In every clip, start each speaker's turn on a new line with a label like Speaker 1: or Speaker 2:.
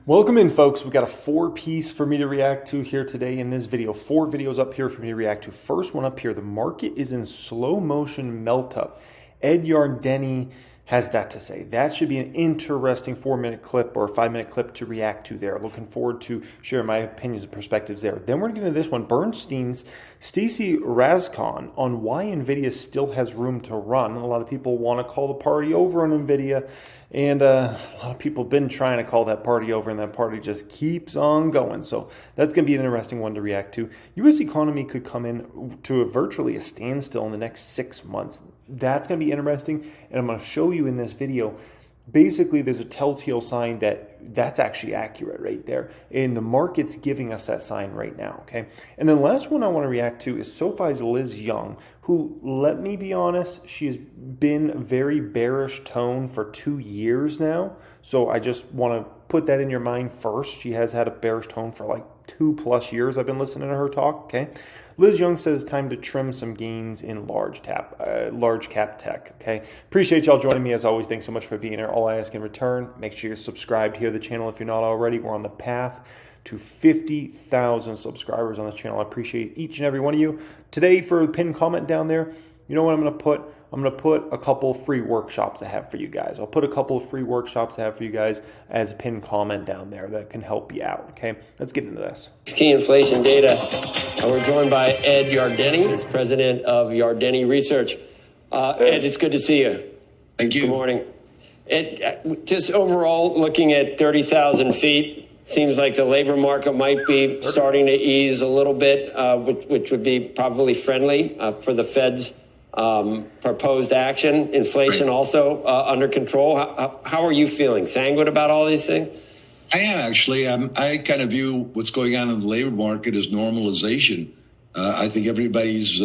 Speaker 1: Welcome in, folks. We've got a four-piece for me to react to here today in this video. Four videos up here for me to react to. First one up here, the market is in slow motion melt up. Ed Yardeni has that to say. That should be an interesting 4-minute clip or a 5-minute clip to react to there. Looking forward to sharing my opinions and perspectives there. Then we're going to get into this one, Bernstein's Stacy Rascon on why NVIDIA still has room to run. A lot of people want to call the party over on NVIDIA, and a lot of people have been trying to call that party over, and that party just keeps on going. So that's going to be an interesting one to react to. U.S. economy could come in to virtually a standstill in the next 6 months. That's going to be interesting, and I'm going to show you in this video. Basically, there's a telltale sign that that's actually accurate right there, and the market's giving us that sign right now, okay? And then the last one I want to react to is SoFi's Liz Young, who, let me be honest, she's been very bearish tone for 2 years now, so I just want to put that in your mind first. She has had a bearish tone for like 2+ years. I've been listening to her talk, okay? Liz Young says time to trim some gains in large cap tech, okay? Appreciate y'all joining me as always. Thanks so much for being here. All I ask in return, make sure you're subscribed here to the channel if you're not already. We're on the path to 50,000 subscribers on this channel. I appreciate each and every one of you. Today, for the pinned comment down there, you know what I'm going to put? I'm going to put a couple free workshops I have for you guys. I'll put a couple of free workshops I have for you guys as a pinned comment down there that can help you out, okay? Let's get into this.
Speaker 2: Key inflation data. We're joined by Ed Yardeni, who's president of Yardeni Research. Ed, it's good to see you.
Speaker 3: Thank you.
Speaker 2: Good morning. Ed, just overall, looking at 30,000 feet, seems like the labor market might be starting to ease a little bit, which would be probably friendly for the Fed's proposed action. Inflation also under control. How are you feeling? Sanguine about all these things?
Speaker 3: I am actually. I kind of view what's going on in the labor market as normalization. I think everybody's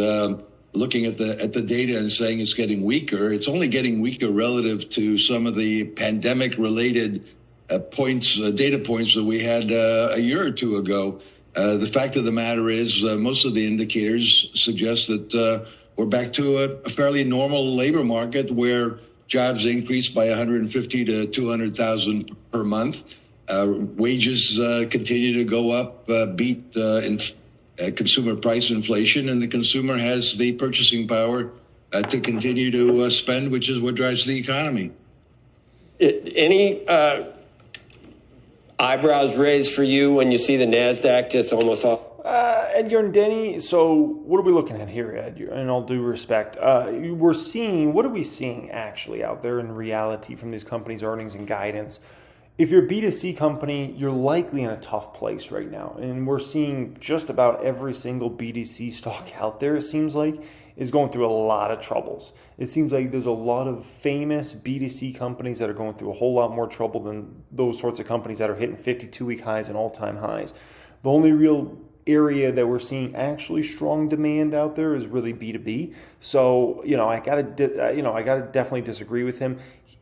Speaker 3: looking at the data and saying it's getting weaker. It's only getting weaker relative to some of the pandemic-related data points that we had a year or two ago. The fact of the matter is most of the indicators suggest that we're back to a fairly normal labor market where jobs increased by 150 to 200,000 per month. Wages continue to go up, beat consumer price inflation, and the consumer has the purchasing power to continue to spend, which is what drives the economy.
Speaker 2: Any eyebrows raised for you when you see the NASDAQ just almost off?
Speaker 1: Ed Yardeni, so what are we looking at here, Ed? In all due respect, what are we seeing actually out there in reality from these companies' earnings and guidance? If you're a B2C company, you're likely in a tough place right now. And we're seeing just about every single B2C stock out there, it seems like, is going through a lot of troubles. It seems like there's a lot of famous B2C companies that are going through a whole lot more trouble than those sorts of companies that are hitting 52-week highs and all-time highs. The only real area that we're seeing actually strong demand out there is really B2B. So, I gotta definitely disagree with him.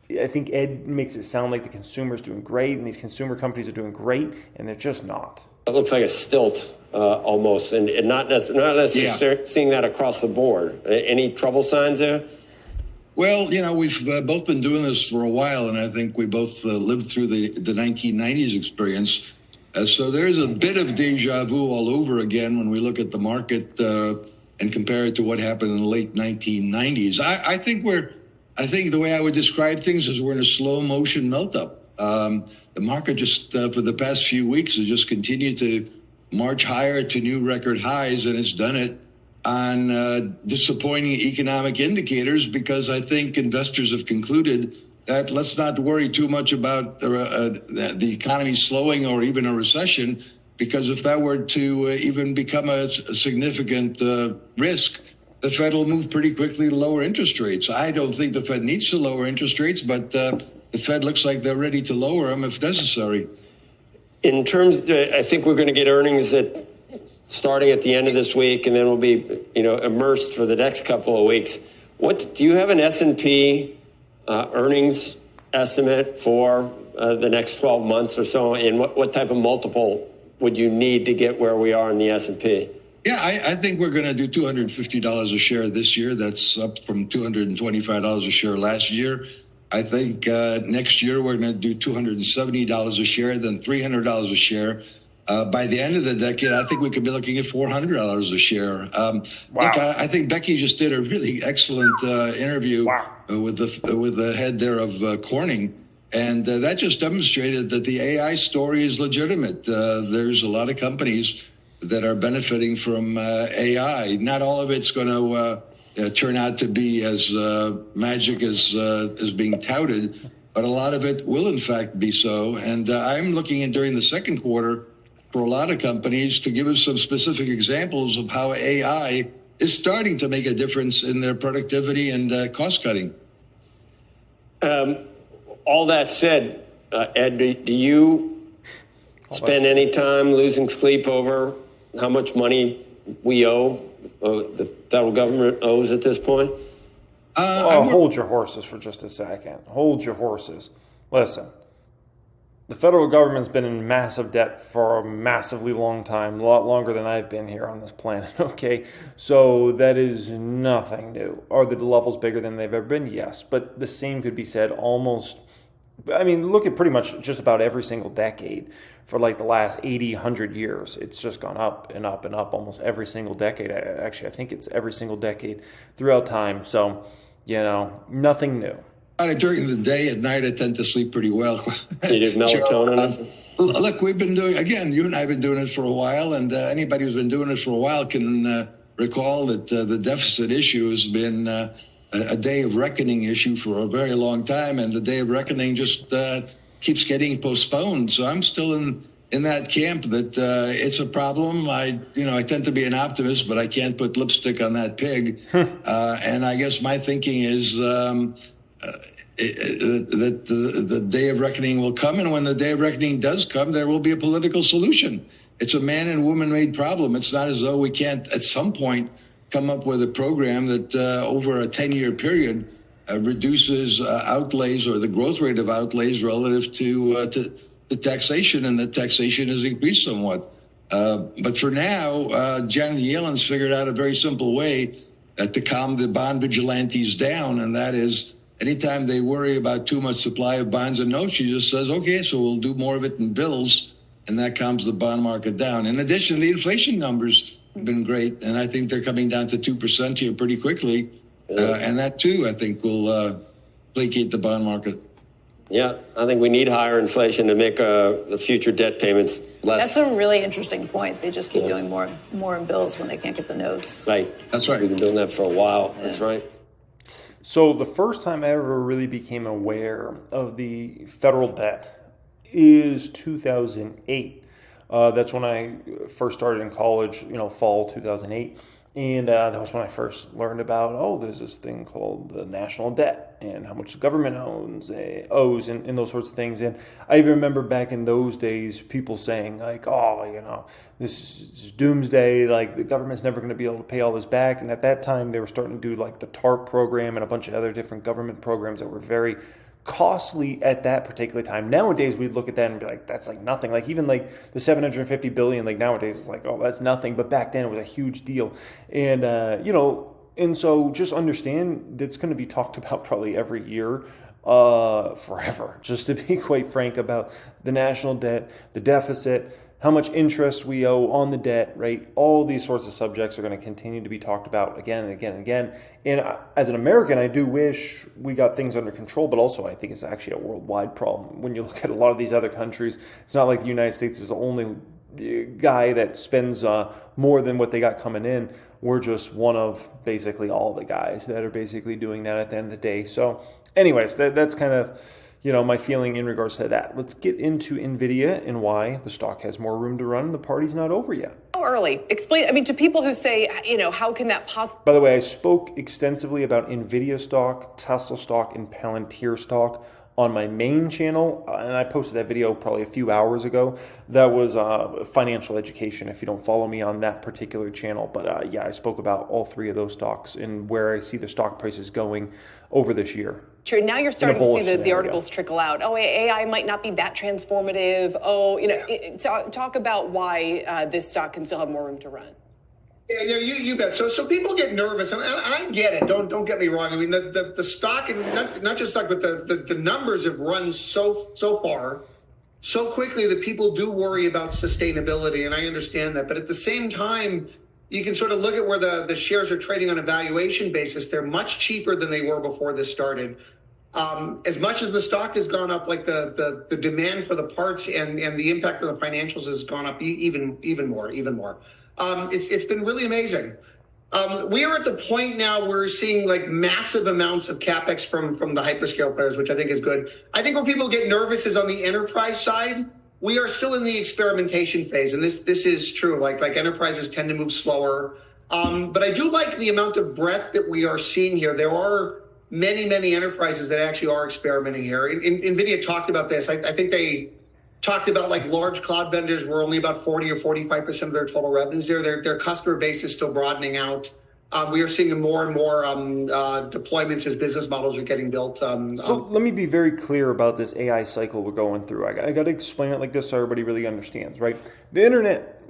Speaker 1: I think Ed makes it sound like the consumer's doing great and these consumer companies are doing great, and they're just not.
Speaker 2: It looks like a stilt almost, and not necessarily seeing that across the board. Any trouble signs there?
Speaker 3: Well, we've both been doing this for a while, and I think we both lived through the 1990s experience. So there's a bit of deja vu all over again when we look at the market and compare it to what happened in the late 1990s. I think the way I would describe things is we're in a slow motion melt up. The market just for the past few weeks has just continued to march higher to new record highs, and it's done it on disappointing economic indicators because I think investors have concluded that let's not worry too much about the economy slowing or even a recession, because if that were to even become a significant risk, the Fed will move pretty quickly to lower interest rates. I don't think the Fed needs to lower interest rates, but the Fed looks like they're ready to lower them if necessary.
Speaker 2: In terms, I think we're going to get earnings starting at the end of this week, and then we'll be, immersed for the next couple of weeks. What do you have an S&P earnings estimate for the next 12 months or so, and what type of multiple would you need to get where we are in the S&P?
Speaker 3: Yeah, I think we're going to do $250 a share this year. That's up from $225 a share last year. I think next year we're going to do $270 a share, then $300 a share. By the end of the decade, I think we could be looking at $400 a share.
Speaker 1: Wow.
Speaker 3: Look, I think Becky just did a really excellent interview with the head there of Corning. And that just demonstrated that the AI story is legitimate. There's a lot of companies that are benefiting from AI. Not all of it's going to turn out to be as magic as being touted, but a lot of it will, in fact, be so. And I'm looking in during the second quarter for a lot of companies to give us some specific examples of how AI is starting to make a difference in their productivity and cost cutting.
Speaker 2: All that said, Ed, do you spend any time losing sleep over how much money we owe, the federal government owes at this point?
Speaker 1: Hold your horses for just a second. Hold your horses. Listen, the federal government's been in massive debt for a massively long time, a lot longer than I've been here on this planet, okay? So that is nothing new. Are the levels bigger than they've ever been? Yes, but the same could be said almost, I mean, look at pretty much just about every single decade for like the last 80, 100 years. It's just gone up and up and up almost every single decade. Actually, I think it's every single decade throughout time. So, you know, nothing new.
Speaker 3: During the day, at night, I tend to sleep pretty well.
Speaker 2: You did melatonin?
Speaker 3: Look, we've been doing, again, you and I have been doing it for a while, and anybody who's been doing it for a while can recall that the deficit issue has been a day of reckoning issue for a very long time, and the day of reckoning just keeps getting postponed. So I'm still in that camp that it's a problem. I tend to be an optimist, but I can't put lipstick on that pig. And I guess my thinking is that the day of reckoning will come, and when the day of reckoning does come, there will be a political solution. It's a man and woman made problem. It's not as though we can't at some point come up with a program that over a 10-year period reduces outlays or the growth rate of outlays relative to taxation, and the taxation has increased somewhat. But for now, Janet Yellen's figured out a very simple way to calm the bond vigilantes down, and that is anytime they worry about too much supply of bonds and notes, she just says, okay, so we'll do more of it in bills, and that calms the bond market down. In addition, the inflation numbers have been great, and I think they're coming down to 2% here pretty quickly. And that, too, I think will placate the bond market.
Speaker 2: Yeah, I think we need higher inflation to make the future debt payments less.
Speaker 4: That's a really interesting point. They just keep doing more in bills when they can't get the notes.
Speaker 2: Right.
Speaker 3: That's right.
Speaker 2: We've been doing that for a while. Yeah. That's right.
Speaker 1: So the first time I ever really became aware of the federal debt is 2008. That's when I first started in college, fall 2008. And that was when I first learned about, there's this thing called the national debt and how much the government owes and those sorts of things. And I even remember back in those days, people saying like, this is doomsday, like the government's never going to be able to pay all this back. And at that time, they were starting to do like the TARP program and a bunch of other different government programs that were very costly at that particular time. Nowadays, we'd look at that and be like, that's like nothing. Like even like the $750 billion, like nowadays it's like, that's nothing. But back then it was a huge deal. And, and so just understand that's going to be talked about probably every year forever, just to be quite frank about the national debt, the deficit, how much interest we owe on the debt, right? All these sorts of subjects are going to continue to be talked about again and again and again. And as an American, I do wish we got things under control, but also I think it's actually a worldwide problem. When you look at a lot of these other countries, it's not like the United States is the only guy that spends more than what they got coming in. We're just one of basically all the guys that are basically doing that at the end of the day. So anyways, that's kind of my feeling in regards to that. Let's get into NVIDIA and why the stock has more room to run and the party's not over yet.
Speaker 5: How early? Explain, to people who say, how can that possibly...
Speaker 1: By the way, I spoke extensively about NVIDIA stock, Tesla stock, and Palantir stock on my main channel, and I posted that video probably a few hours ago. That was financial education if you don't follow me on that particular channel. But I spoke about all three of those stocks and where I see the stock prices going over this year.
Speaker 5: True. Now you're starting to see the articles trickle out. AI might not be that transformative. Talk about why this stock can still have more room to run.
Speaker 6: Yeah, you bet. So people get nervous, and I get it. Don't get me wrong. I mean, the stock, and not just stock, but the numbers have run so far, so quickly that people do worry about sustainability, and I understand that. But at the same time, you can sort of look at where the shares are trading on a valuation basis. They're much cheaper than they were before this started. As much as the stock has gone up, like the demand for the parts and the impact of the financials has gone up even more. It's been really amazing. We are at the point now where we're seeing like massive amounts of capex from the hyperscale players, which I think is good. I think where people get nervous is on the enterprise side. We are still in the experimentation phase, and this is true. Like enterprises tend to move slower, but I do like the amount of breadth that we are seeing here. There are many enterprises that actually are experimenting here. NVIDIA talked about this. I think they talked about like large cloud vendors were only about 40 or 45% of their total revenues there. Their customer base is still broadening out. We are seeing more and more deployments as business models are getting built.
Speaker 1: So let me be very clear about this AI cycle we're going through. I got to explain it like this so everybody really understands, right? The internet,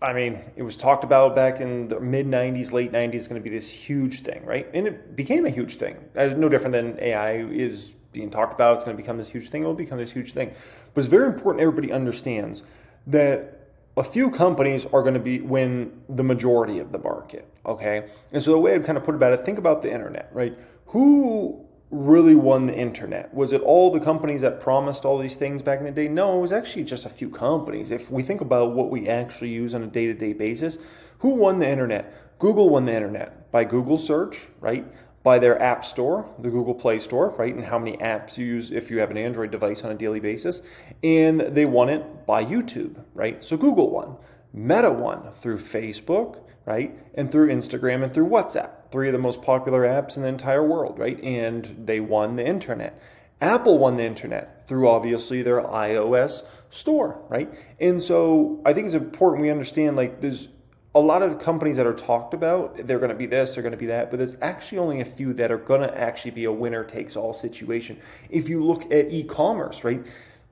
Speaker 1: I mean, it was talked about back in the mid-90s, late 90s, going to be this huge thing, right? And it became a huge thing. It's no different than AI is being talked about. It's going to become this huge thing. It will become this huge thing. But it's very important everybody understands that a few companies are going to win the majority of the market, okay? And so the way I'd kind of put about it, think about the internet, right? Who really won the internet? Was it all the companies that promised all these things back in the day? No, it was actually just a few companies. If we think about what we actually use on a day-to-day basis, who won the internet? Google won the internet by Google search, right? By their app store, the Google Play Store, right? And how many apps you use if you have an Android device on a daily basis. And they won it by YouTube, right? So Google won. Meta won through Facebook, right? And through Instagram and through WhatsApp. 3 of the most popular apps in the entire world, right? And they won the internet. Apple won the internet through obviously their iOS store, right? And so I think it's important we understand like there's a lot of companies that are talked about, they're going to be this, they're going to be that, but there's actually only a few that are going to actually be a winner-takes-all situation. If you look at e-commerce, right,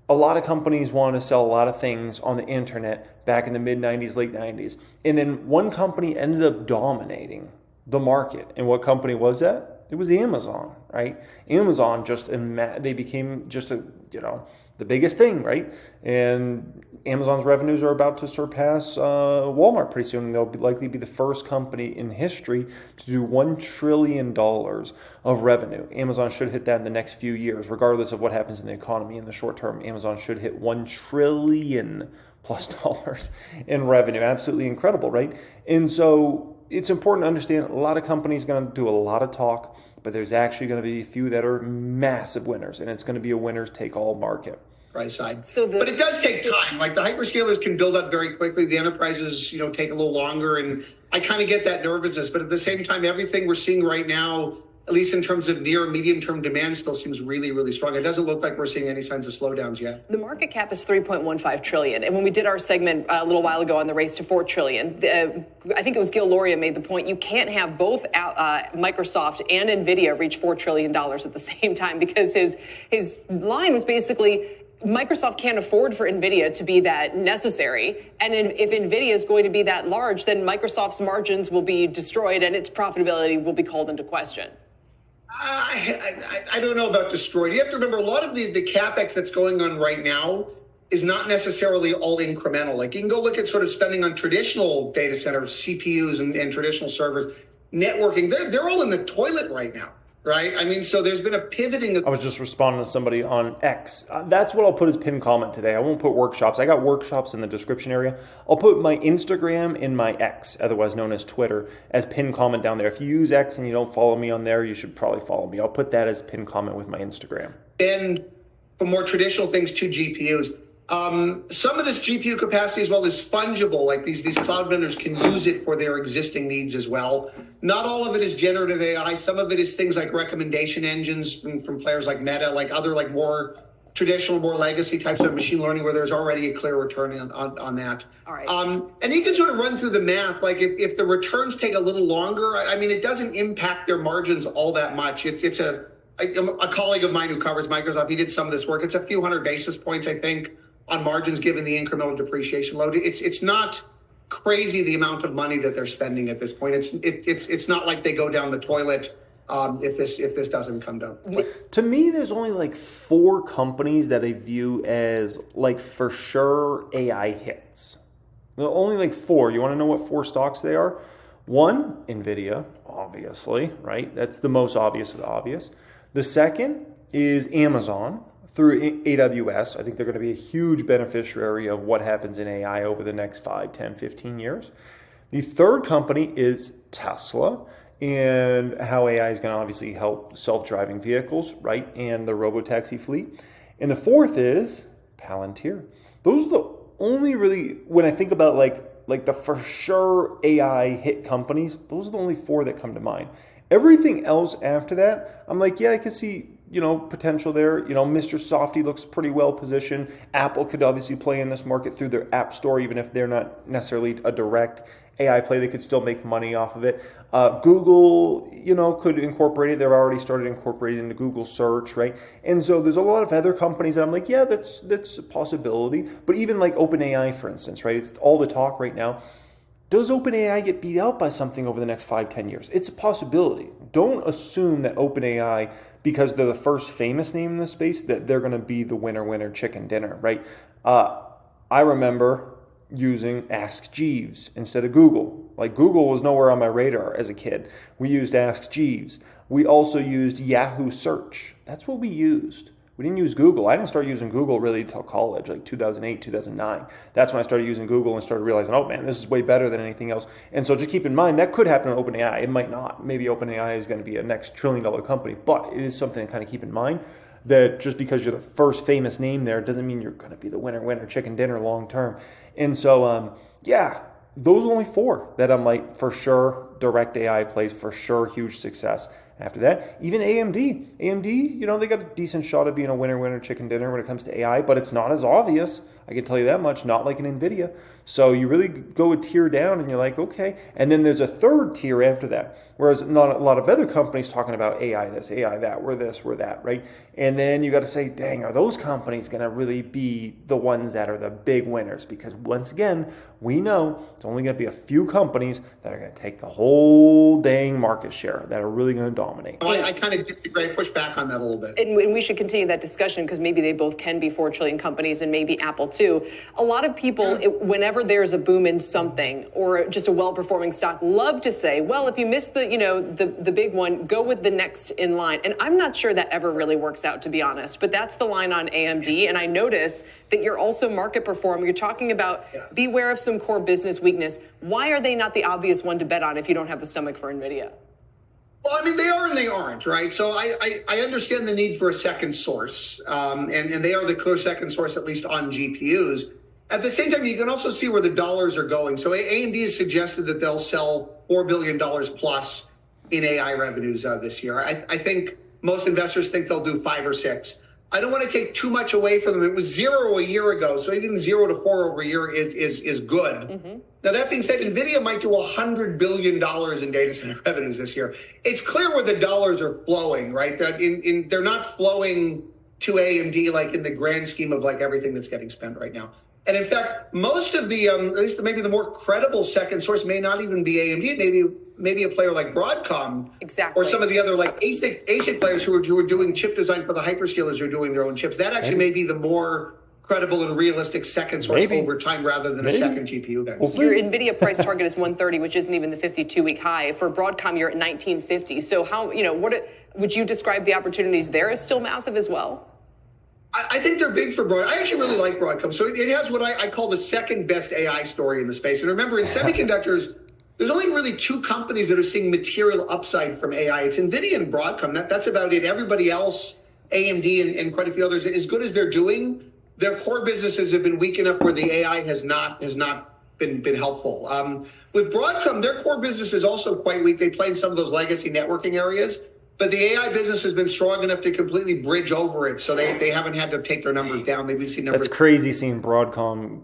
Speaker 1: a lot of companies want to sell a lot of things on the internet back in the mid-90s, late 90s, and then one company ended up dominating the market. And what company was that? It was Amazon, right? Amazon they became just the biggest thing, right? And Amazon's revenues are about to surpass Walmart pretty soon. They'll likely be the first company in history to do $1 trillion of revenue. Amazon should hit that in the next few years, regardless of what happens in the economy. In the short term, Amazon should hit $1 trillion plus in revenue. Absolutely incredible, right? And so it's important to understand a lot of companies are going to do a lot of talk, but there's actually going to be a few that are massive winners, and it's going to be a winners take all market.
Speaker 6: Price side. But it does take time. Like the hyperscalers can build up very quickly. The enterprises, take a little longer. And I kind of get that nervousness. But at the same time, everything we're seeing right now, at least in terms of near and medium term demand, still seems really, really strong. It doesn't look like we're seeing any signs of slowdowns yet.
Speaker 5: The market cap is $3.15 trillion. And when we did our segment a little while ago on the race to $4 trillion, I think it was Gil Loria made the point, you can't have both Microsoft and NVIDIA reach $4 trillion at the same time, because his line was basically, Microsoft can't afford for NVIDIA to be that necessary. And if NVIDIA is going to be that large, then Microsoft's margins will be destroyed and its profitability will be called into question.
Speaker 6: I don't know about destroyed. You have to remember a lot of the CapEx that's going on right now is not necessarily all incremental. Like you can go look at sort of spending on traditional data centers, CPUs and traditional servers, networking. They're all in the toilet right now. Right? I mean, so there's been a pivoting.
Speaker 1: I was just responding to somebody on X. That's what I'll put as pinned comment today. I won't put workshops. I got workshops in the description area. I'll put my Instagram and my X, otherwise known as Twitter, as pinned comment down there. If you use X and you don't follow me on there, you should probably follow me. I'll put that as pinned comment with my Instagram.
Speaker 6: And for more traditional things to GPUs. Some of this GPU capacity as well is fungible. Like these cloud vendors can use it for their existing needs as well. Not all of it is generative AI. Some of it is things like recommendation engines from players like Meta, like other like more traditional, more legacy types of machine learning where there's already a clear return on that.
Speaker 5: All right.
Speaker 6: And you can sort of run through the math. Like if the returns take a little longer, I mean, it doesn't impact their margins all that much. It's a colleague of mine who covers Microsoft. He did some of this work. It's a few hundred basis points, I think, on margins given the incremental depreciation load. It's not crazy the amount of money that they're spending at this point. It's not like they go down the toilet if this doesn't come down.
Speaker 1: To me, there's only like 4 companies that I view as like for sure AI hits. There are only like 4. You want to know what 4 stocks they are? 1, Nvidia, obviously, right? That's the most obvious of the obvious. The second is Amazon through AWS. I think they're going to be a huge beneficiary of what happens in AI over the next 5, 10, 15 years. The third company is Tesla, and how AI is going to obviously help self-driving vehicles, right? And the robotaxi fleet. And the fourth is Palantir. Those are the only really, when I think about like the for sure AI hit companies, those are the only 4 that come to mind. Everything else after that, I'm like, yeah, I can see, potential there. Mr. Softy looks pretty well positioned. Apple could obviously play in this market through their app store, even if they're not necessarily a direct AI play, they could still make money off of it. Google, could incorporate it. They've already started incorporating into Google search, right? And so there's a lot of other companies that I'm like, yeah, that's a possibility. But even like OpenAI, for instance, right? It's all the talk right now. Does OpenAI get beat out by something over the next 5, 10 years? It's a possibility. Don't assume that OpenAI, because they're the first famous name in the space, that they're going to be the winner chicken dinner, right? I remember using Ask Jeeves instead of Google. Like Google was nowhere on my radar as a kid. We used Ask Jeeves. We also used Yahoo Search. That's what we used. We didn't use Google. I didn't start using Google really until college, like 2008, 2009. That's when I started using Google and started realizing, oh man, this is way better than anything else. And so just keep in mind, that could happen on OpenAI. It might not. Maybe OpenAI is going to be a next $1 trillion company, but it is something to kind of keep in mind, that just because you're the first famous name there doesn't mean you're going to be the winner chicken dinner long term. And so, yeah, those are only 4 that I'm like, for sure, direct AI plays, for sure, huge success. After that, even AMD, they got a decent shot of being a winner chicken dinner when it comes to AI, but it's not as obvious. I can tell you that much, not like an NVIDIA. So you really go a tier down and you're like, okay. And then there's a third tier after that, whereas not a lot of other companies talking about AI this, AI that, we're this, we're that, right? And then you got to say, dang, are those companies going to really be the ones that are the big winners? Because once again, we know it's only going to be a few companies that are going to take the whole dang market share, that are really going to dominate.
Speaker 6: I kind of disagree, push back on that a little bit.
Speaker 5: And we should continue that discussion because maybe they both can be 4 trillion companies and maybe Apple too. A lot of people, whenever there's a boom in something or just a well-performing stock, love to say, well, if you missed the big one, go with the next in line. And I'm not sure that ever really works out, to be honest. But that's the line on AMD. And I notice that you're also market performing. You're talking about beware of some core business weakness. Why are they not the obvious one to bet on if you don't have the stomach for NVIDIA?
Speaker 6: Well, I mean, they are and they aren't, right? So I understand the need for a second source, and they are the clear second source, at least on GPUs. At the same time, you can also see where the dollars are going. So AMD has suggested that they'll sell $4 billion plus in AI revenues this year. I think most investors think they'll do 5 or 6. I don't want to take too much away from them. It was 0 a year ago, so even 0 to 4 over a year is good. Mm-hmm. Now, that being said, NVIDIA might do $100 billion in data center revenues this year. It's clear where the dollars are flowing, right? That they're not flowing to AMD like in the grand scheme of like everything that's getting spent right now. And in fact, most of the, at least maybe the more credible second source may not even be AMD. Maybe a player like Broadcom,
Speaker 5: exactly,
Speaker 6: or some of the other like ASIC players who are doing chip design for the hyperscalers who are doing their own chips. That actually may be the more credible and realistic second source over time rather than a second GPU guy.
Speaker 5: Well, your NVIDIA price target is 130, which isn't even the 52-week high. For Broadcom, you're at 1950. So how, what would you describe the opportunities there as still massive as well?
Speaker 6: I think they're big for Broadcom. I actually really like Broadcom. So it has what I call the second best AI story in the space. And remember, in semiconductors, there's only really 2 companies that are seeing material upside from AI. It's NVIDIA and Broadcom. That's about it. Everybody else, AMD and quite a few others, as good as they're doing, their core businesses have been weak enough where the AI has not been helpful. With Broadcom, their core business is also quite weak. They play in some of those legacy networking areas, but the AI business has been strong enough to completely bridge over it. So they haven't had to take their numbers down. They've seen numbers.
Speaker 1: That's crazy seeing Broadcom,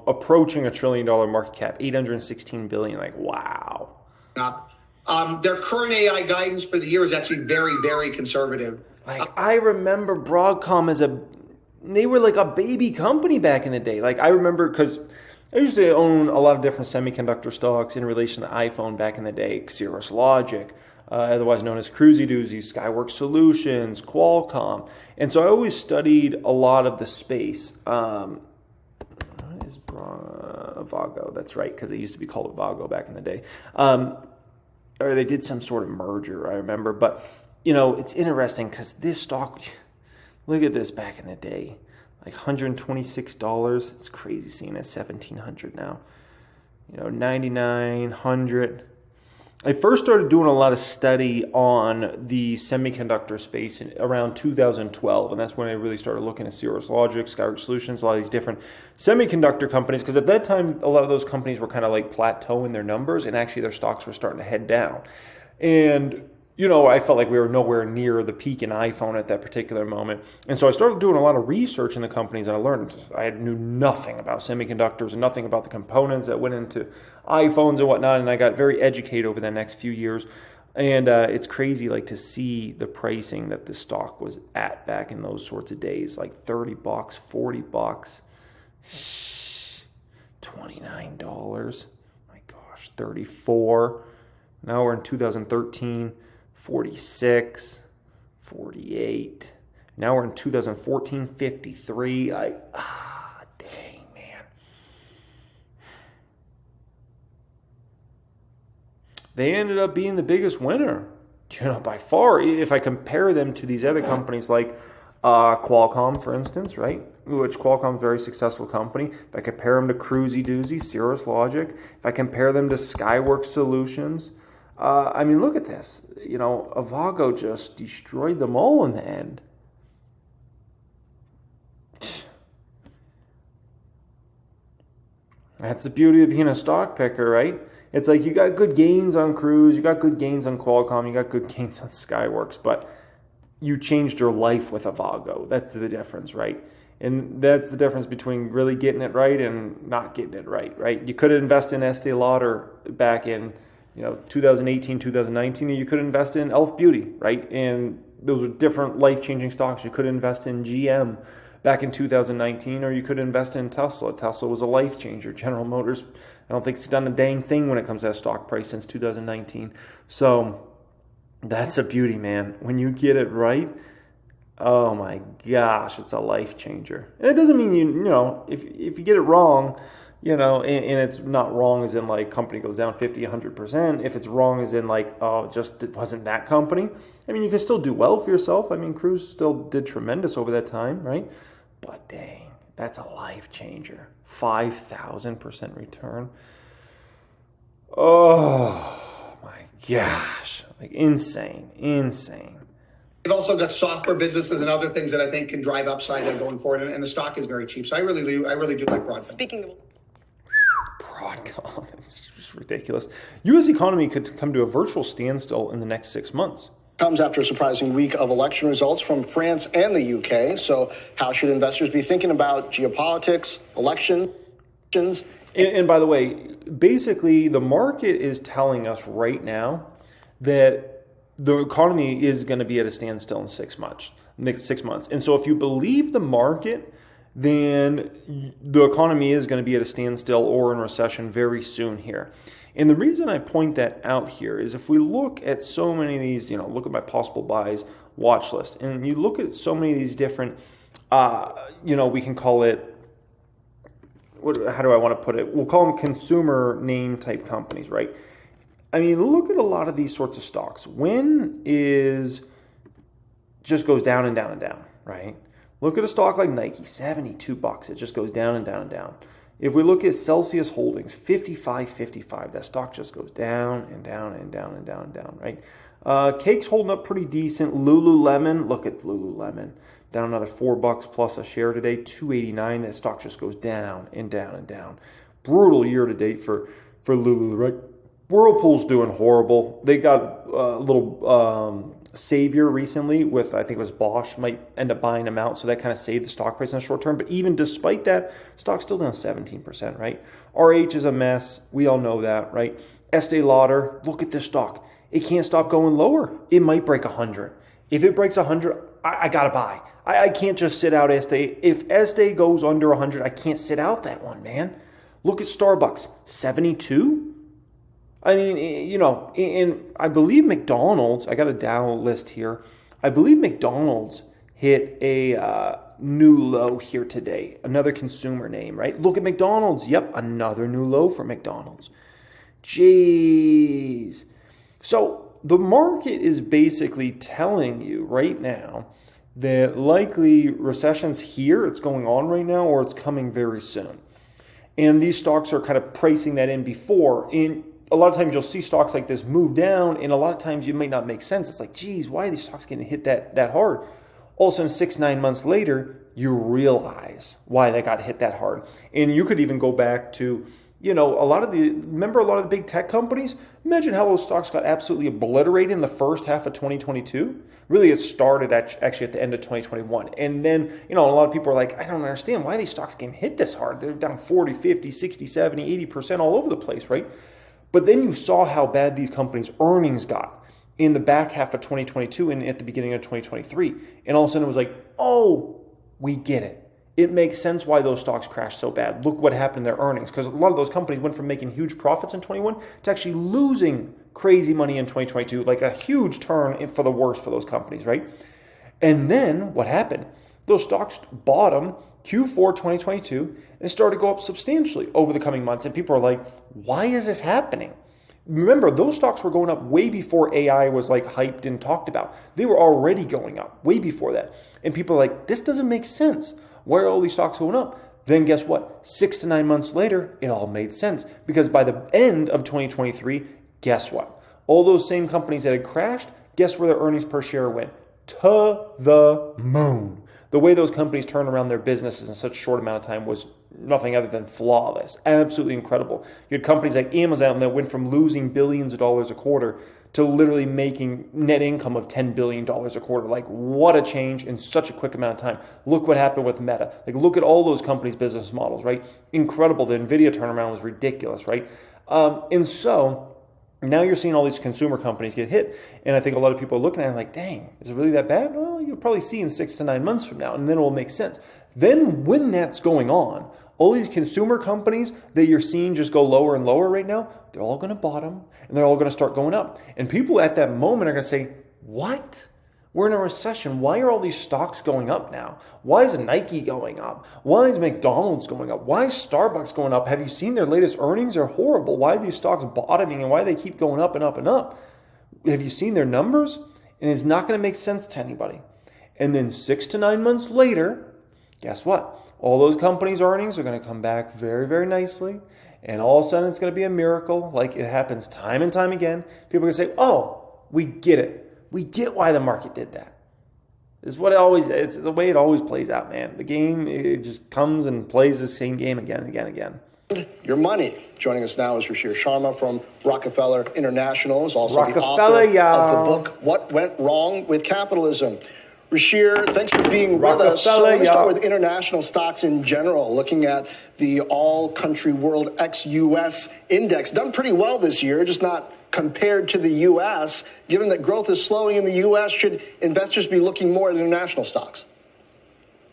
Speaker 1: approaching $1 trillion market cap, 816 billion. Like, wow.
Speaker 6: Their current AI guidance for the year is actually very, very conservative.
Speaker 1: Like, I remember Broadcom they were like a baby company back in the day. Like, I remember because I used to own a lot of different semiconductor stocks in relation to iPhone back in the day. Cirrus Logic, otherwise known as Cruisy Doozy, Skyworks Solutions, Qualcomm. And so I always studied a lot of the space. What is Vago? That's right, because they used to be called Vago back in the day. Or they did some sort of merger, I remember. But, it's interesting because this stock, look at this back in the day. Like $126. It's crazy seeing it at $1,700 now. $9,900. I first started doing a lot of study on the semiconductor space around 2012, and that's when I really started looking at Cirrus Logic, Skyworks Solutions, a lot of these different semiconductor companies, because at that time, a lot of those companies were kind of like plateauing their numbers, and actually their stocks were starting to head down. And I felt like we were nowhere near the peak in iPhone at that particular moment. And so I started doing a lot of research in the companies, and I knew nothing about semiconductors and nothing about the components that went into iPhones and whatnot, and I got very educated over the next few years. And it's crazy to see the pricing that the stock was at back in those sorts of days, like $30, $40, $29. My gosh, 34. Now we're in 2013. 46, 48. Now we're in 2014, 53. Dang, man. They ended up being the biggest winner, by far. If I compare them to these other companies like Qualcomm, for instance, right? Which Qualcomm is a very successful company. If I compare them to Cruisy Doozy, Cirrus Logic, if I compare them to Skyworks Solutions, look at this. Avago just destroyed them all in the end. That's the beauty of being a stock picker, right? It's like you got good gains on Cruise, you got good gains on Qualcomm, you got good gains on Skyworks, but you changed your life with Avago. That's the difference, right? And that's the difference between really getting it right and not getting it right? You could invest in Estee Lauder back in 2018, 2019, and you could invest in Elf Beauty, right? And those are different life-changing stocks. You could invest in GM back in 2019, or you could invest in Tesla. Tesla was a life changer. General Motors, I don't think it's done a dang thing when it comes to that stock price since 2019. So that's the beauty, man. When you get it right, oh my gosh, it's a life changer. And it doesn't mean if you get it wrong, and it's not wrong as in company goes down 50, 100%. If it's wrong as in just it wasn't that company. You can still do well for yourself. Cruise still did tremendous over that time, right? But dang, that's a life changer. 5,000% return. Oh my gosh. Insane.
Speaker 6: We've also got software businesses and other things that I think can drive upside going forward. And the stock is very cheap. So I really do like Broadcom.
Speaker 5: Speaking of
Speaker 1: Broadcom, it's just ridiculous. U.S. economy could come to a virtual standstill in the next 6 months.
Speaker 7: Comes after a surprising week of election results from France and the UK. So how should investors be thinking about geopolitics, elections?
Speaker 1: And by the way, basically the market is telling us right now that the economy is going to be at a standstill in 6 months. Next 6 months. And so if you believe the market, then the economy is going to be at a standstill or in recession very soon here. And the reason I point that out here is if we look at so many of these, look at my possible buys watch list, and you look at so many of these different, we can call it, how do I want to put it? We'll call them consumer name type companies, right? Look at a lot of these sorts of stocks. When just goes down and down and down, right? Look at a stock like Nike, $72. It just goes down and down and down. If we look at Celsius Holdings, $55.55, that stock just goes down and down and down and down and down, right? Cake's holding up pretty decent. Lululemon, look at Lululemon, down another $4 plus a share today, $2.89. That stock just goes down and down and down. Brutal year to date for Lulu, right? Whirlpool's doing horrible. They got a little savior recently with, I think it was Bosch, might end up buying them out, so that kind of saved the stock price in the short term. But even despite that, stock's still down 17%, right? RH is a mess. We all know that, right? Estee Lauder, look at this stock. It can't stop going lower. It might break 100. If it breaks 100, I got to buy. I can't just sit out Estee. If Estee goes under 100, I can't sit out that one, man. Look at Starbucks, 72. I mean, and I believe McDonald's, I got a Dow list here. I believe McDonald's hit a new low here today. Another consumer name, right? Look at McDonald's. Yep, another new low for McDonald's. Jeez. So the market is basically telling you right now that likely recession's here, it's going on right now, or it's coming very soon. And these stocks are kind of pricing that in before. And a lot of times you'll see stocks like this move down, and a lot of times it might not make sense. It's like, geez, why are these stocks getting hit that hard? All of a sudden, 6-9 months later, you realize why they got hit that hard. And you could even go back to, remember a lot of the big tech companies? Imagine how those stocks got absolutely obliterated in the first half of 2022. Really, it started actually at the end of 2021. And then, a lot of people are like, I don't understand why these stocks getting hit this hard. They're down 40, 50, 60, 70, 80% all over the place, right? But then you saw how bad these companies' earnings got in the back half of 2022 and at the beginning of 2023. And all of a sudden it was like, oh, we get it. It makes sense why those stocks crashed so bad. Look what happened in their earnings. Because a lot of those companies went from making huge profits in 21 to actually losing crazy money in 2022, like a huge turn for the worse for those companies, right? And then what happened? Those stocks bottomed Q4 2022 and started to go up substantially over the coming months. And people are like, why is this happening? Remember, those stocks were going up way before AI was like hyped and talked about. They were already going up way before that. And people are like, this doesn't make sense. Why are all these stocks going up? Then guess what? 6 to 9 months later, it all made sense. Because by the end of 2023, guess what? All those same companies that had crashed, guess where their earnings per share went? To the moon. The way those companies turned around their businesses in such a short amount of time was nothing other than flawless. Absolutely incredible. You had companies like Amazon that went from losing billions of dollars a quarter to literally making net income of $10 billion a quarter. Like, what a change in such a quick amount of time. Look what happened with Meta. Like, look at all those companies' business models, right? Incredible. The NVIDIA turnaround was ridiculous, right? And so now you're seeing all these consumer companies get hit. And I think a lot of people are looking at it like, dang, is it really that bad? Well, you'll probably see in 6 to 9 months from now, and then it will make sense. Then when that's going on, all these consumer companies that you're seeing just go lower and lower right now, they're all going to bottom and they're all going to start going up. And people at that moment are going to say, what? We're in a recession. Why are all these stocks going up now? Why is Nike going up? Why is McDonald's going up? Why is Starbucks going up? Have you seen their latest earnings? They're horrible. Why are these stocks bottoming and why do they keep going up and up and up? Have you seen their numbers? And it's not going to make sense to anybody. And then 6 to 9 months later, guess what? All those companies' earnings are going to come back very, very nicely. And all of a sudden, it's going to be a miracle like it happens time and time again. People are going to say, oh, we get it. We get why the market did that. It's the way it always plays out, man. The game, it just comes and plays the same game again and again and again.
Speaker 7: Your money. Joining us now is Rashir Sharma from Rockefeller International, is also the
Speaker 1: Rockefeller,
Speaker 7: author of
Speaker 1: y'all.
Speaker 7: the book, What Went Wrong with Capitalism. Rashir, thanks for being with us. So let me start with international stocks in general, looking at the all-country world ex-US index. Done pretty well this year, just not compared to the U.S. Given that growth is slowing in the U.S., should investors be looking more at international stocks?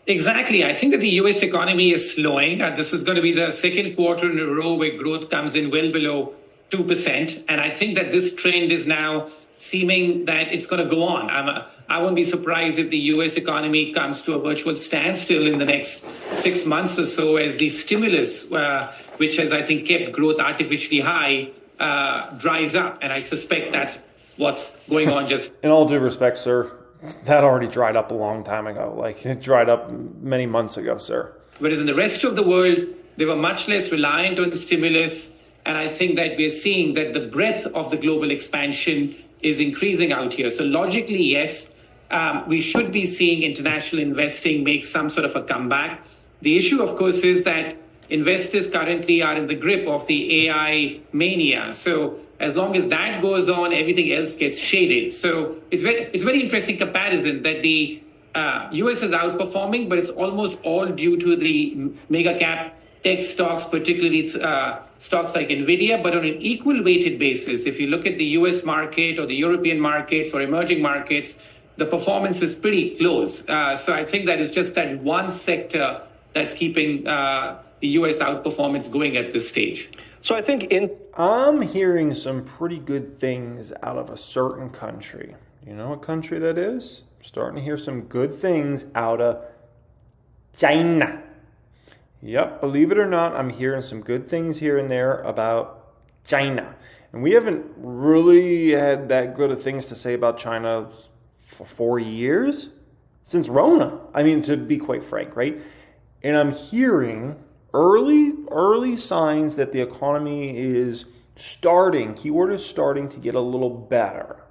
Speaker 8: Exactly. I think that the U.S. economy is slowing. This is going to be the second quarter in a row where growth comes in well below 2%. And I think that this trend is now seeming that it's going to go on. I won't be surprised if the U.S. economy comes to a virtual standstill in the next 6 months or so as the stimulus, which has, I think, kept growth artificially high, dries up. And I suspect that's what's going on. Just
Speaker 1: in all due respect, sir, that already dried up a long time ago. Like, it dried up many months ago, sir.
Speaker 8: Whereas in the rest of the world, they were much less reliant on stimulus. And I think that we're seeing that the breadth of the global expansion is increasing out here. So logically, yes, we should be seeing international investing make some sort of a comeback. The issue, of course, is that investors currently are in the grip of the AI mania. So as long as that goes on, everything else gets shaded. So it's very interesting comparison that the US is outperforming, but it's almost all due to the mega cap tech stocks, particularly stocks like NVIDIA, but on an equal weighted basis. If you look at the US market or the European markets or emerging markets, the performance is pretty close. So I think that it's just that one sector that's keeping the U.S. outperformance going at this stage.
Speaker 7: So I think
Speaker 1: I'm hearing some pretty good things out of a certain country. You know what country that is? I'm starting to hear some good things out of China. Yep, believe it or not, I'm hearing some good things here and there about China. And we haven't really had that good of things to say about China for 4 years since Rona. I mean, to be quite frank, right? And I'm hearing early signs that the economy is starting, keyword is starting to get a little better.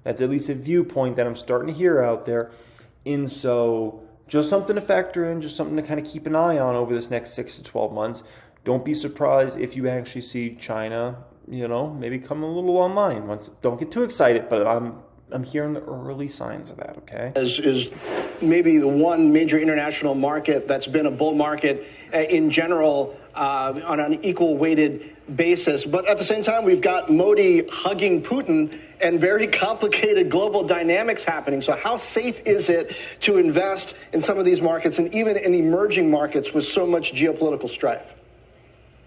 Speaker 1: That's at least a viewpoint that I'm starting to hear out there. And so just something to factor in, just something to kind of keep an eye on over this next 6 to 12 months. Don't be surprised if you actually see China, maybe come a little online. Don't get too excited, but I'm hearing the early signs of that, okay?
Speaker 7: is maybe the one major international market that's been a bull market in general on an equal weighted basis. But at the same time, we've got Modi hugging Putin and very complicated global dynamics happening. So how safe is it to invest in some of these markets and even in emerging markets with so much geopolitical strife?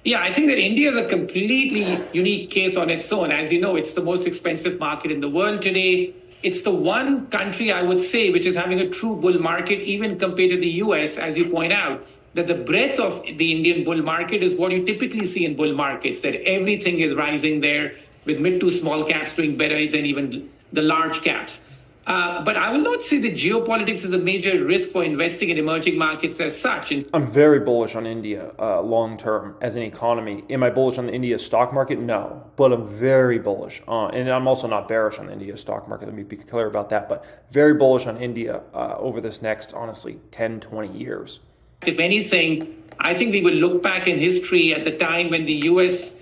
Speaker 8: Yeah, I think that India is a completely unique case on its own. As you know, it's the most expensive market in the world today. It's the one country, I would say, which is having a true bull market, even compared to the US, as you point out, that the breadth of the Indian bull market is what you typically see in bull markets, that everything is rising there, with mid to small caps doing better than even the large caps. But I will not say that geopolitics is a major risk for investing in emerging markets as such.
Speaker 1: I'm very bullish on India long term as an economy. Am I bullish on the India stock market? No, but I'm very bullish on, and I'm also not bearish on the India stock market. Let me be clear about that, but very bullish on India over this next, honestly, 10, 20 years.
Speaker 8: If anything, I think we will look back in history at the time when the US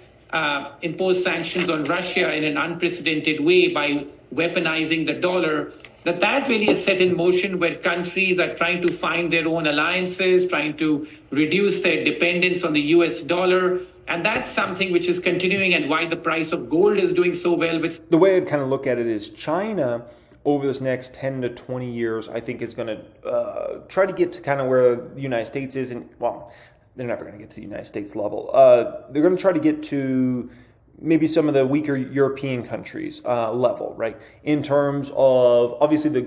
Speaker 8: imposed sanctions on Russia in an unprecedented way by weaponizing the dollar, that really is set in motion where countries are trying to find their own alliances, trying to reduce their dependence on the US dollar. And that's something which is continuing and why the price of gold is doing so well.
Speaker 1: The way I'd kind of look at it is China over this next 10 to 20 years, I think is going to try to get to kind of where the United States is. And well, they're never going to get to the United States level. They're going to try to get to maybe some of the weaker European countries level, right? In terms of, obviously the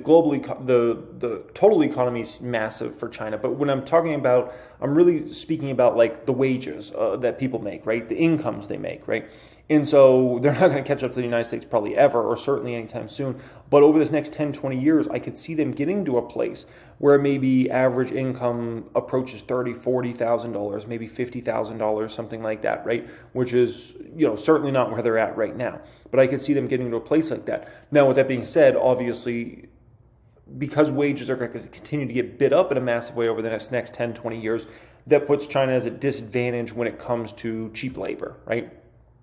Speaker 1: total economy is massive for China, but when I'm talking about, I'm really speaking about like the wages that people make, right? The incomes they make, right? And so they're not going to catch up to the United States probably ever, or certainly anytime soon. But over this next 10, 20 years, I could see them getting to a place where maybe average income approaches $30,000, $40,000, maybe $50,000, something like that, right? Which is, certainly not where they're at right now. But I could see them getting to a place like that. Now, with that being said, obviously, because wages are going to continue to get bid up in a massive way over the next 10, 20 years, that puts China as a disadvantage when it comes to cheap labor, right?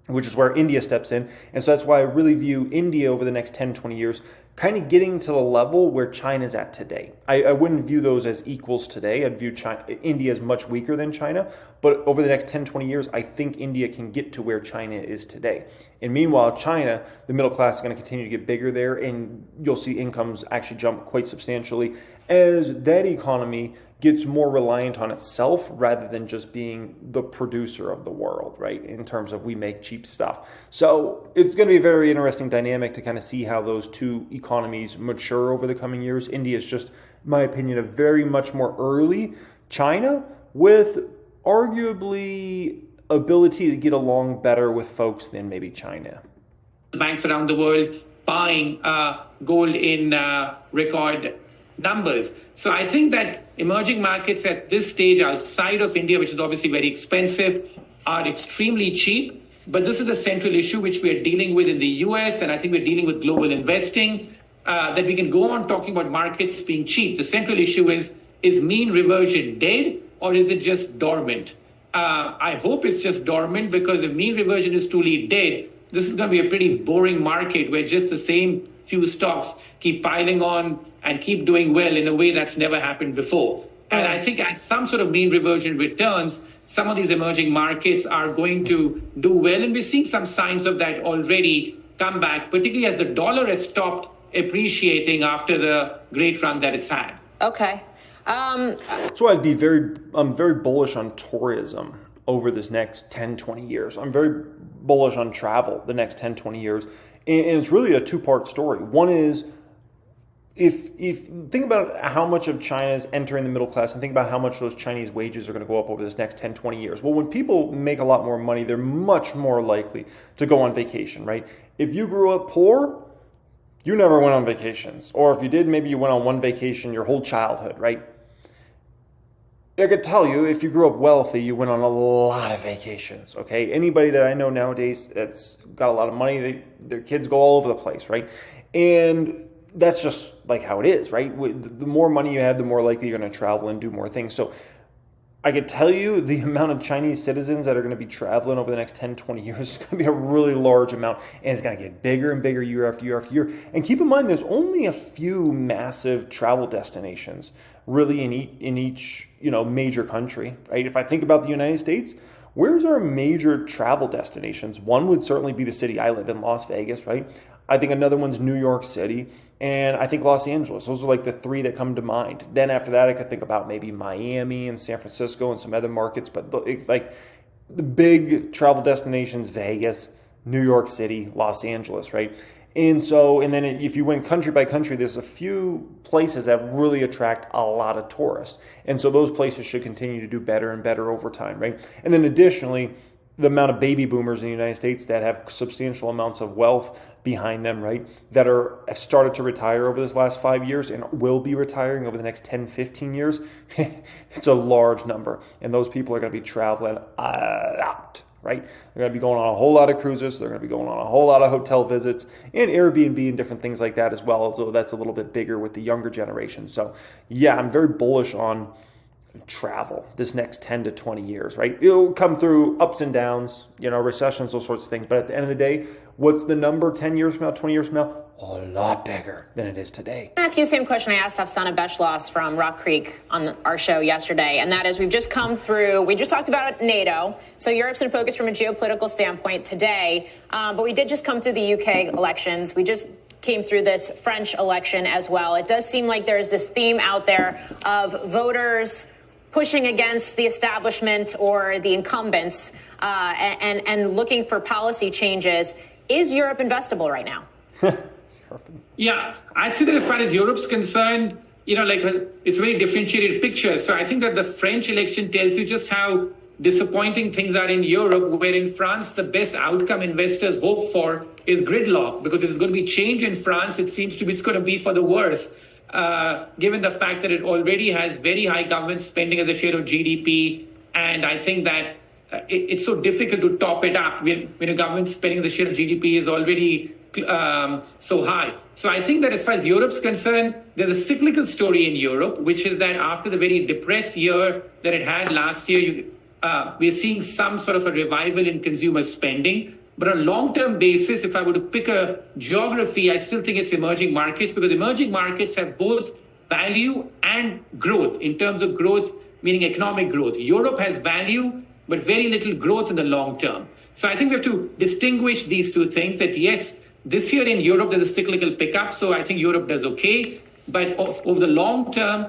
Speaker 1: Which is where India steps in. And so that's why I really view India over the next 10, 20 years kind of getting to the level where China's at today. I wouldn't view those as equals today. I'd view India as much weaker than China. But over the next 10, 20 years, I think India can get to where China is today. And meanwhile, China, the middle class is going to continue to get bigger there, and you'll see incomes actually jump quite substantially as that economy gets more reliant on itself rather than just being the producer of the world, right? In terms of we make cheap stuff. So it's going to be a very interesting dynamic to kind of see how those two economies mature over the coming years. India is just, in my opinion, a very much more early China with arguably ability to get along better with folks than maybe China.
Speaker 8: Banks around the world buying gold in record numbers. So I think that emerging markets at this stage outside of India, which is obviously very expensive, are extremely cheap. But this is a central issue which we are dealing with in the US, and I think we're dealing with global investing, that we can go on talking about markets being cheap. The central issue is mean reversion dead or is it just dormant? I hope it's just dormant, because if mean reversion is truly dead, this is going to be a pretty boring market where just the same few stocks keep piling on and keep doing well in a way that's never happened before. And I think as some sort of mean reversion returns, some of these emerging markets are going to do well. And we're seeing some signs of that already come back, particularly as the dollar has stopped appreciating after the great run that it's had.
Speaker 9: Okay.
Speaker 1: So I'm very bullish on tourism over this next 10, 20 years. I'm very bullish on travel the next 10, 20 years. And it's really a two-part story. One is, if think about how much of China is entering the middle class and think about how much those Chinese wages are going to go up over this next 10, 20 years. Well, when people make a lot more money, they're much more likely to go on vacation, right? If you grew up poor, you never went on vacations. Or if you did, maybe you went on one vacation your whole childhood, right? I could tell you, if you grew up wealthy, you went on a lot of vacations, okay? Anybody that I know nowadays that's got a lot of money, their kids go all over the place, right? And that's just like how it is, right? The more money you have, the more likely you're going to travel and do more things. So I could tell you the amount of Chinese citizens that are going to be traveling over the next 10, 20 years is going to be a really large amount, and it's going to get bigger and bigger year after year after year. And keep in mind, there's only a few massive travel destinations really in each major country, right? If I think about the United States, where's our major travel destinations? One would certainly be the city I live in, Las Vegas, right? I think another one's New York City, and I think Los Angeles. Those are like the three that come to mind. Then after that, I could think about maybe Miami and San Francisco and some other markets, but like the big travel destinations, Vegas, New York City, Los Angeles, right? And then if you went country by country, there's a few places that really attract a lot of tourists. And so those places should continue to do better and better over time, right? And then additionally, the amount of baby boomers in the United States that have substantial amounts of wealth behind them, right, that have started to retire over this last 5 years and will be retiring over the next 10, 15 years, it's a large number. And those people are going to be traveling out, right? They're going to be going on a whole lot of cruises. They're going to be going on a whole lot of hotel visits and Airbnb and different things like that as well, although that's a little bit bigger with the younger generation. So, yeah, I'm very bullish on travel this next 10 to 20 years, right? It'll come through ups and downs, recessions, those sorts of things. But at the end of the day, what's the number 10 years from now, 20 years from now? A lot bigger than it is today.
Speaker 9: I'm going to ask you the same question I asked Afsana Beschloss from Rock Creek on our show yesterday, and that is we just talked about NATO, so Europe's in focus from a geopolitical standpoint today, but we did just come through the UK elections. We just came through this French election as well. It does seem like there's this theme out there of voters pushing against the establishment or the incumbents and looking for policy changes. Is Europe investable right now?
Speaker 8: Yeah, I'd say that as far as Europe's concerned, it's a very differentiated picture. So I think that the French election tells you just how disappointing things are in Europe, where in France, the best outcome investors hope for is gridlock, because there's going to be change in France. It seems to be it's going to be for the worse, given the fact that it already has very high government spending as a share of GDP. And I think that it's so difficult to top it up when a government spending as a share of GDP is already so high. So I think that as far as Europe's concerned, there's a cyclical story in Europe, which is that after the very depressed year that it had last year, we're seeing some sort of a revival in consumer spending. But on a long-term basis, if I were to pick a geography, I still think it's emerging markets, because emerging markets have both value and growth. In terms of growth, meaning economic growth, Europe has value, but very little growth in the long term. So I think we have to distinguish these two things, that yes, this year in Europe, there's a cyclical pickup. So I think Europe does okay. But over the long term,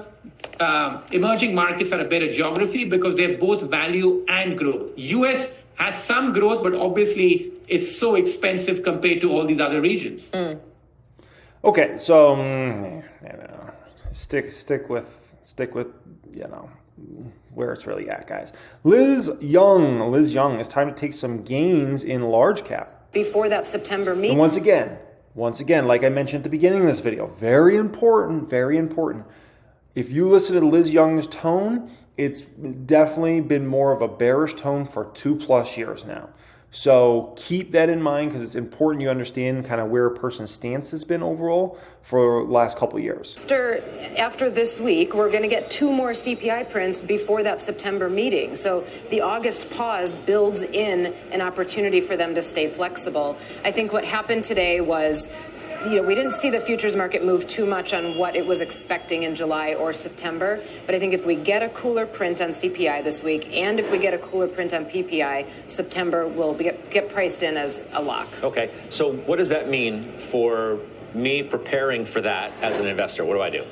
Speaker 8: emerging markets are a better geography because they have both value and growth. US has some growth, but obviously it's so expensive compared to all these other regions.
Speaker 1: Okay, so stick with where it's really at, guys. Liz Young, it's time to take some gains in large cap.
Speaker 10: Before that September meeting.
Speaker 1: And once again, like I mentioned at the beginning of this video, very important. If you listen to Liz Young's tone, it's definitely been more of a bearish tone for 2+ years now. So keep that in mind, because it's important you understand kind of where a person's stance has been overall for the last couple of years.
Speaker 10: After this week, we're going to get 2 more CPI prints before that September meeting. So the August pause builds in an opportunity for them to stay flexible. I think what happened today was, we didn't see the futures market move too much on what it was expecting in July or September. But I think if we get a cooler print on CPI this week, and if we get a cooler print on PPI, September will get priced in as a lock.
Speaker 11: Okay, so what does that mean for me preparing for that as an investor? What do I do?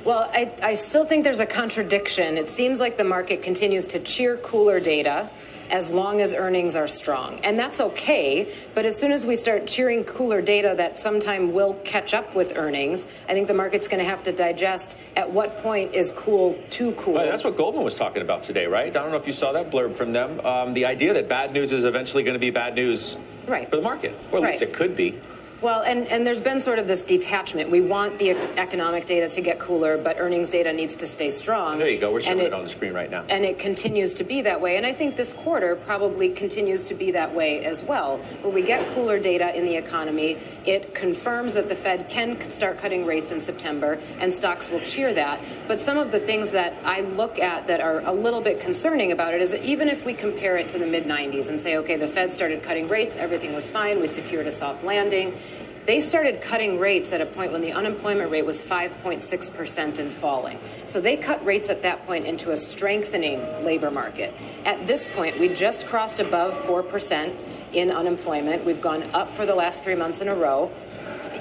Speaker 10: Well, I still think there's a contradiction. It seems like the market continues to cheer cooler data as long as earnings are strong. And that's okay, but as soon as we start cheering cooler data that sometime will catch up with earnings, I think the market's going to have to digest at what point is cool too cool.
Speaker 11: Well, that's what Goldman was talking about today, right? I don't know if you saw that blurb from them. The idea that bad news is eventually going to be bad news for the market, or at least it could be.
Speaker 10: Well, and there's been sort of this detachment. We want the economic data to get cooler, but earnings data needs to stay strong.
Speaker 11: There you go. We're showing it on the screen right now.
Speaker 10: And it continues to be that way. And I think this quarter probably continues to be that way as well. Where we get cooler data in the economy, it confirms that the Fed can start cutting rates in September, and stocks will cheer that. But some of the things that I look at that are a little bit concerning about it is that even if we compare it to the mid-90s and say, okay, the Fed started cutting rates, everything was fine, we secured a soft landing. They started cutting rates at a point when the unemployment rate was 5.6% and falling. So they cut rates at that point into a strengthening labor market. At this point, we just crossed above 4% in unemployment. We've gone up for the last 3 months in a row.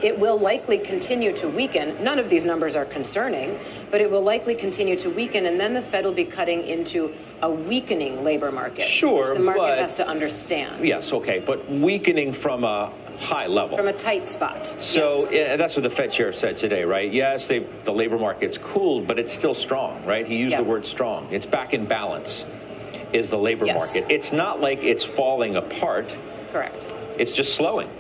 Speaker 10: It will likely continue to weaken. None of these numbers are concerning, but it will likely continue to weaken, and then the Fed will be cutting into a weakening labor market.
Speaker 11: Sure,
Speaker 10: which the market has to understand.
Speaker 11: Yes, okay, but weakening from a high level.
Speaker 10: From a tight spot.
Speaker 11: So that's what the Fed chair said today, right? Yes, the labor market's cooled, but it's still strong, right? He used the word strong. It's back in balance, is the labor market. It's not like it's falling apart.
Speaker 10: Correct.
Speaker 11: It's just slowing.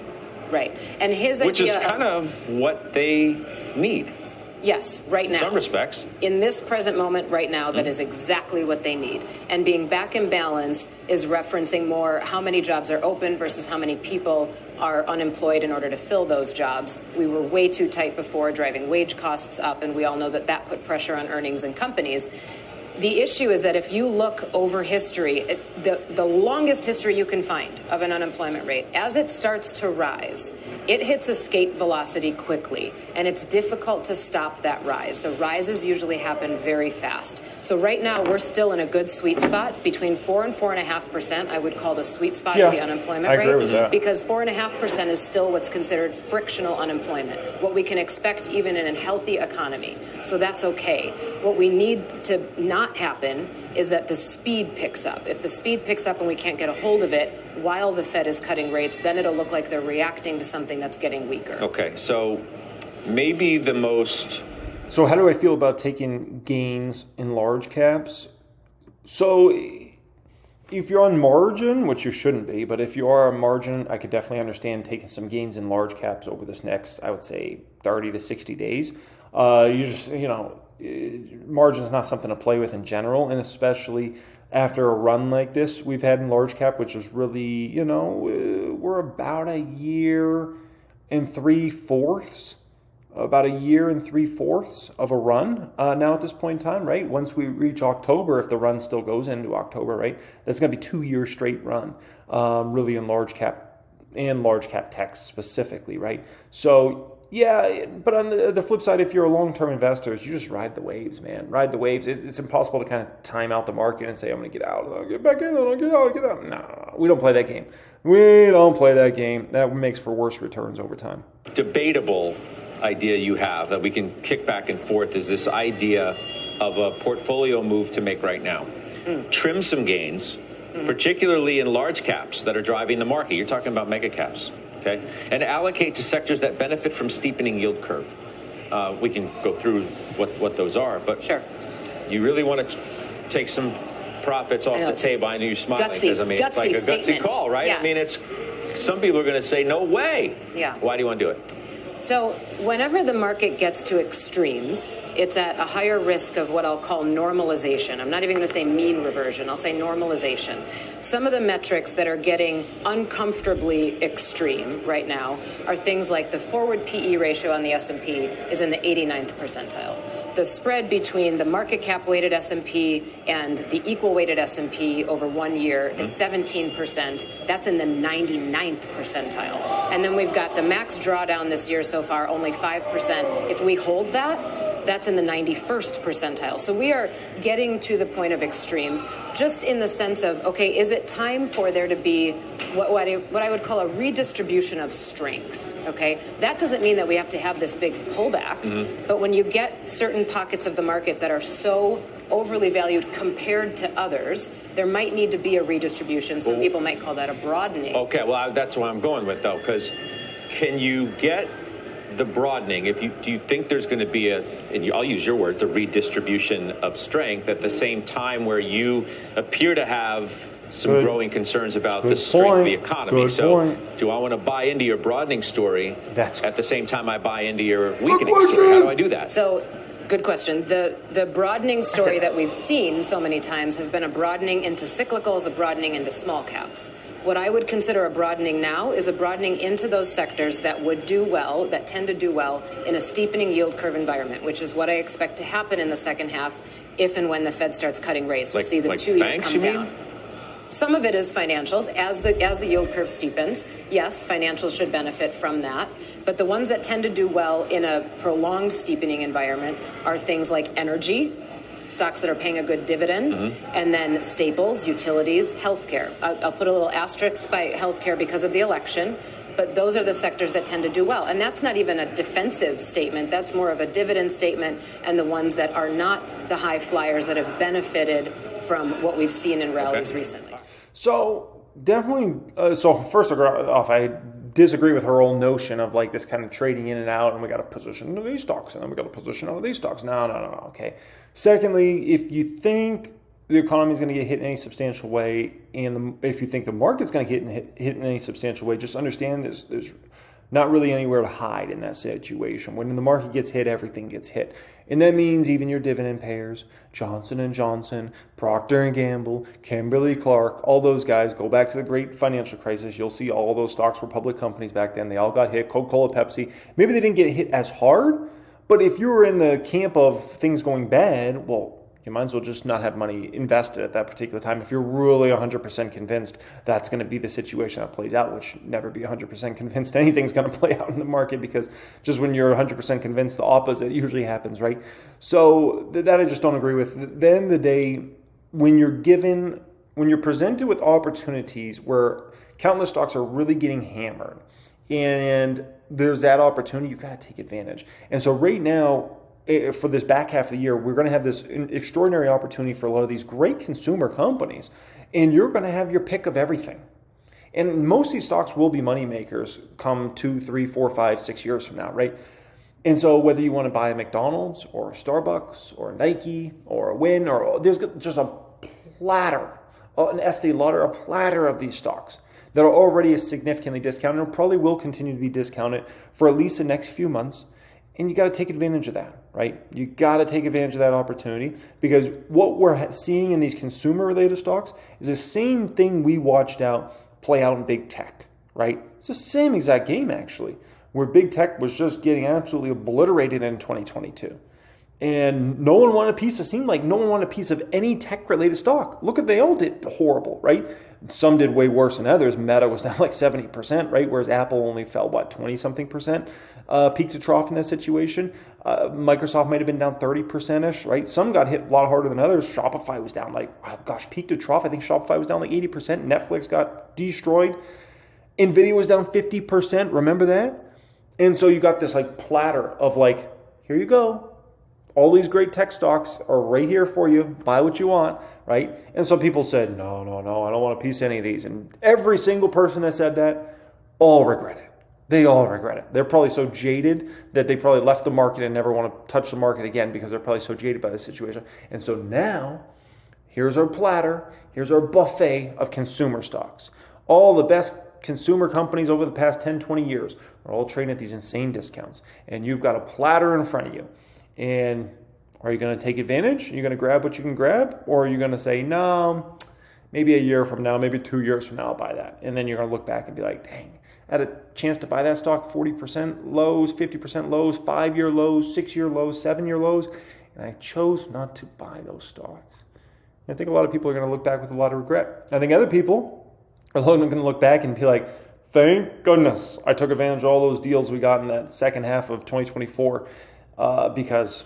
Speaker 10: Right. And his
Speaker 11: Which
Speaker 10: idea
Speaker 11: is kind of what they need.
Speaker 10: Yes, right now.
Speaker 11: In some respects.
Speaker 10: In this present moment right now, that is exactly what they need. And being back in balance is referencing more how many jobs are open versus how many people are unemployed in order to fill those jobs. We were way too tight before, driving wage costs up, and we all know that that put pressure on earnings in companies. The issue is that if you look over history, the longest history you can find of an unemployment rate, as it starts to rise, it hits escape velocity quickly, and it's difficult to stop that rise. The rises usually happen very fast. So right now, we're still in a good sweet spot. Between 4 and 4.5%, I would call the sweet spot of the unemployment rate.
Speaker 1: I agree with that.
Speaker 10: Because 4.5% is still what's considered frictional unemployment, what we can expect even in a healthy economy. So that's okay. What we need to not happen is that the speed picks up. If the speed picks up and we can't get a hold of it while the Fed is cutting rates, then it'll look like they're reacting to something that's getting weaker.
Speaker 11: Okay, so maybe the most...
Speaker 1: So how do I feel about taking gains in large caps? So if you're on margin, which you shouldn't be, but if you are on margin, I could definitely understand taking some gains in large caps over this next, I would say, 30 to 60 days. Margin is not something to play with in general, and especially after a run like this we've had in large cap, which is really, we're about a year and 3/4 of a run now at this point in time, right? Once we reach October, if the run still goes into October, right, that's going to be 2 year straight run, really in large cap and large cap tech specifically, right? So yeah, but on the flip side, if you're a long-term investor, you just ride the waves, man. Ride the waves. It's impossible to kind of time out the market and say, I'm going to get out, and I'll get back in, and I'll get out. No, we don't play that game. We don't play that game. That makes for worse returns over time.
Speaker 11: Debatable idea you have that we can kick back and forth is this idea of a portfolio move to make right now. Trim some gains, particularly in large caps that are driving the market. You're talking about mega caps. Okay, and allocate to sectors that benefit from steepening yield curve. We can go through what those are, but you really want to take some profits off the table. I know you're smiling because it's like a gutsy call, right?
Speaker 10: Yeah.
Speaker 11: I mean, some people are going to say, no way.
Speaker 10: Yeah.
Speaker 11: Why do you want to do it?
Speaker 10: So whenever the market gets to extremes, it's at a higher risk of what I'll call normalization. I'm not even going to say mean reversion. I'll say normalization. Some of the metrics that are getting uncomfortably extreme right now are things like the forward PE ratio on the S&P is in the 89th percentile. The spread between the market cap weighted S&P and the equal weighted S&P over 1 year is 17%. That's in the 99th percentile. And then we've got the max drawdown this year so far, only 5%. If we hold that, that's in the 91st percentile. So we are getting to the point of extremes, just in the sense of, okay, is it time for there to be what I would call a redistribution of strength, okay? That doesn't mean that we have to have this big pullback, but when you get certain pockets of the market that are so overly valued compared to others, there might need to be a redistribution. Some people might call that a broadening.
Speaker 11: Okay, well, that's where I'm going with, though, because can you get the broadening, do you think there's going to be and I'll use your words, a redistribution of strength at the same time where you appear to have some growing concerns about the strength of the economy? Do I want to buy into your broadening story at the same time I buy into your weakening story? How do I do that?
Speaker 10: So, good question. The broadening story that we've seen so many times has been a broadening into cyclicals, a broadening into small caps. What I would consider a broadening now is a broadening into those sectors that would do well, that tend to do well in a steepening yield curve environment, which is what I expect to happen in the second half if and when the Fed starts cutting rates. We'll see the 2-year come down. Some of it is financials. As the yield curve steepens, yes, financials should benefit from that. But the ones that tend to do well in a prolonged steepening environment are things like energy, stocks that are paying a good dividend, and then staples, utilities, healthcare. I'll put a little asterisk by healthcare because of the election, but those are the sectors that tend to do well. And that's not even a defensive statement. That's more of a dividend statement, and the ones that are not the high flyers that have benefited from what we've seen in rallies recently.
Speaker 1: So definitely, so first off, I disagree with her whole notion of like this kind of trading in and out, and we got to position into these stocks, and then we got to position out of these stocks. No. Okay. Secondly, if you think the economy is going to get hit in any substantial way, and if you think the market's going to get hit in any substantial way, just understand there's not really anywhere to hide in that situation. When the market gets hit, everything gets hit. And that means even your dividend payers, Johnson & Johnson, Procter & Gamble, Kimberly-Clark, all those guys, go back to the great financial crisis. You'll see all those stocks were public companies back then. They all got hit. Coca-Cola, Pepsi. Maybe they didn't get hit as hard, but if you were in the camp of things going bad, well, you might as well just not have money invested at that particular time if you're really 100% convinced that's going to be the situation that plays out, which never be 100% convinced anything's going to play out in the market, because just when you're 100% convinced, the opposite usually happens, right? So that I just don't agree with. At the end of the day, when you're presented with opportunities where countless stocks are really getting hammered and there's that opportunity, you got to take advantage. And so right now, for this back half of the year, we're going to have this extraordinary opportunity for a lot of these great consumer companies, and you're going to have your pick of everything. And most of these stocks will be money makers come 2, 3, 4, 5, 6 years from now, right? And so whether you want to buy a McDonald's or a Starbucks or a Nike or a Wynn, or there's just a platter, an Estee Lauder, a platter of these stocks that are already significantly discounted and probably will continue to be discounted for at least the next few months. And you got to take advantage of that, right? You got to take advantage of that opportunity, because what we're seeing in these consumer-related stocks is the same thing we watched play out in big tech, right? It's the same exact game, actually, where big tech was just getting absolutely obliterated in 2022. And no one wanted a piece. It seemed like no one wanted a piece of any tech-related stock. Look at, they all did horrible, right? Some did way worse than others. Meta was down like 70%, right? Whereas Apple only fell, 20-something percent? Peak to trough in that situation. Microsoft might have been down 30%-ish, right? Some got hit a lot harder than others. Shopify was down peak to trough. I think Shopify was down like 80%. Netflix got destroyed. Nvidia was down 50%. Remember that? And so you got this like platter of like, here you go. All these great tech stocks are right here for you. Buy what you want, right? And some people said, no, I don't want a piece of any of these. And every single person that said that, all regret it. They all regret it. They're probably so jaded that they probably left the market and never want to touch the market again, because they're probably so jaded by the situation. And so now, here's our platter. Here's our buffet of consumer stocks. All the best consumer companies over the past 10, 20 years are all trading at these insane discounts. And you've got a platter in front of you. And are you going to take advantage? Are you going to grab what you can grab? Or are you going to say, no, maybe a year from now, maybe 2 years from now, I'll buy that. And then you're going to look back and be like, dang, I had a chance to buy that stock 40% lows, 50% lows, 5-year lows, 6-year lows, 7-year lows. And I chose not to buy those stocks. And I think a lot of people are going to look back with a lot of regret. I think other people are going to look back and be like, thank goodness I took advantage of all those deals we got in that second half of 2024. Because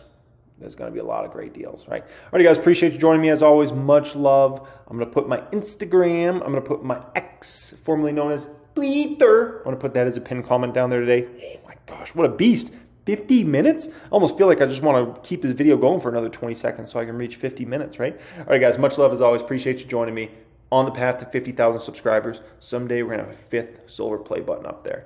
Speaker 1: There's going to be a lot of great deals, right? All right, guys, appreciate you joining me as always. Much love. I'm going to put my Instagram, I'm going to put my X, formerly known as Twitter. I'm going to put that as a pinned comment down there today. Oh my gosh, what a beast. 50 minutes? I almost feel like I just want to keep this video going for another 20 seconds so I can reach 50 minutes, right? All right, guys, much love as always. Appreciate you joining me on the path to 50,000 subscribers. Someday we're going to have a 5th silver play button up there.